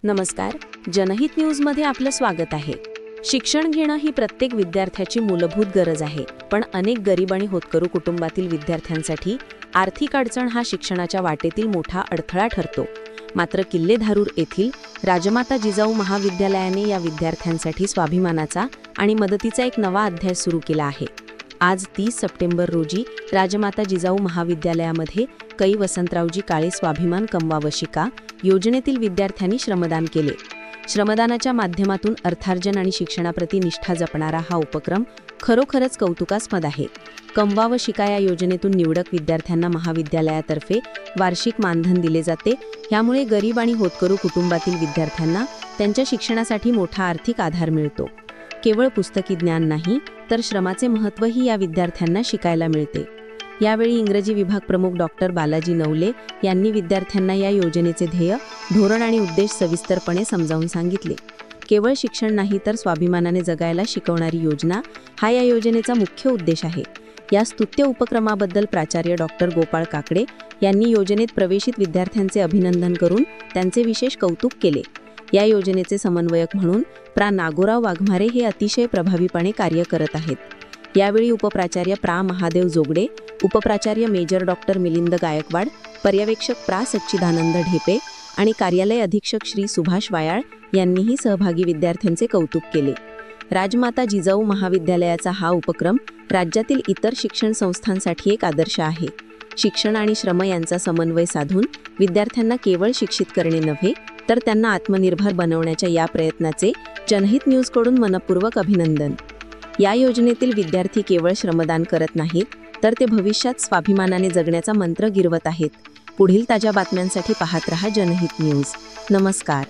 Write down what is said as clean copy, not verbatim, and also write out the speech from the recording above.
नमस्कार. जनहित न्यूजमध्ये आपलं स्वागत आहे. शिक्षण घेणं ही प्रत्येक विद्यार्थ्याची मूलभूत गरज आहे, पण अनेक गरीब आणि होतकरू कुटुंबातील विद्यार्थ्यांसाठी आर्थिक अडचण हा शिक्षणाच्या वाटेतील मोठा अडथळा ठरतो. मात्र किल्ले धारूर येथील राजमाता जिजाऊ महाविद्यालयाने या विद्यार्थ्यांसाठी स्वाभिमानाचा आणि मदतीचा एक नवा अध्याय सुरू केला आहे. आज 30 सप्टेंबर रोजी राजमाता जिजाऊ महाविद्यालयामध्ये कै वसंतरावजी काळे स्वाभिमान कमवावं शिका योजनेतील विद्यार्थ्यांनी श्रमदान केले. श्रमदानाच्या माध्यमातून अर्थार्जन आणि शिक्षणाप्रती निष्ठा जपणारा हा उपक्रम खरोखरच कौतुकास्पद आहे. कमवावं शिका या योजनेतून निवडक विद्यार्थ्यांना महाविद्यालयातर्फे वार्षिक मानधन दिले जाते. यामुळे गरीब आणि होतकरू कुटुंबातील विद्यार्थ्यांना त्यांच्या शिक्षणासाठी मोठा आर्थिक आधार मिळतो. केवळ पुस्तकी ज्ञान नाही, तर श्रमाचे महत्त्वही या विद्यार्थ्यांना शिकायला मिळते. यावेळी इंग्रजी विभाग प्रमुख डॉक्टर बालाजी नवले यांनी विद्यार्थ्यांना या योजनेचे ध्येय, धोरण आणि उद्देश सविस्तरपणे समजावून सांगितले. केवळ शिक्षण नाही, तर स्वाभिमानाने जगायला शिकवणारी योजना हा या योजनेचा मुख्य उद्देश आहे. या स्तुत्य उपक्रमाबद्दल प्राचार्य डॉक्टर गोपाळ काकडे यांनी योजनेत प्रवेशित विद्यार्थ्यांचे अभिनंदन करून त्यांचे विशेष कौतुक केले. या योजनेचे समन्वयक म्हणून प्रा. नागोराव वाघमारे हे अतिशय प्रभावीपणे कार्य करत आहेत. यावेळी उपप्राचार्य प्रा. महादेव जोगडे, उपप्राचार्य मेजर डॉक्टर मिलिंद गायकवाड, पर्यवेक्षक प्रा. सच्चिदानंद ढेपे आणि कार्यालय अधीक्षक श्री सुभाष वायाळ यांनीही सहभागी विद्यार्थ्यांचे कौतुक केले. राजमाता जिजाऊ महाविद्यालयाचा हा उपक्रम राज्यातील इतर शिक्षण संस्थांसाठी एक आदर्श आहे. शिक्षण आणि श्रम यांचा समन्वय साधून विद्यार्थ्यांना केवळ शिक्षित करणे नव्हे, तर त्यांना आत्मनिर्भर बनवण्याच्या या प्रयत्नाचे जनहित न्यूजकडून मनपूर्वक अभिनंदन. या योजनेतील विद्यार्थी केवळ श्रमदान करत नाहीत, तर ते भविष्यात स्वाभिमानाने जगण्याचा मंत्र गिरवत आहेत. पुढील ताज्या बातम्यांसाठी पाहत रहा जनहित न्यूज. नमस्कार.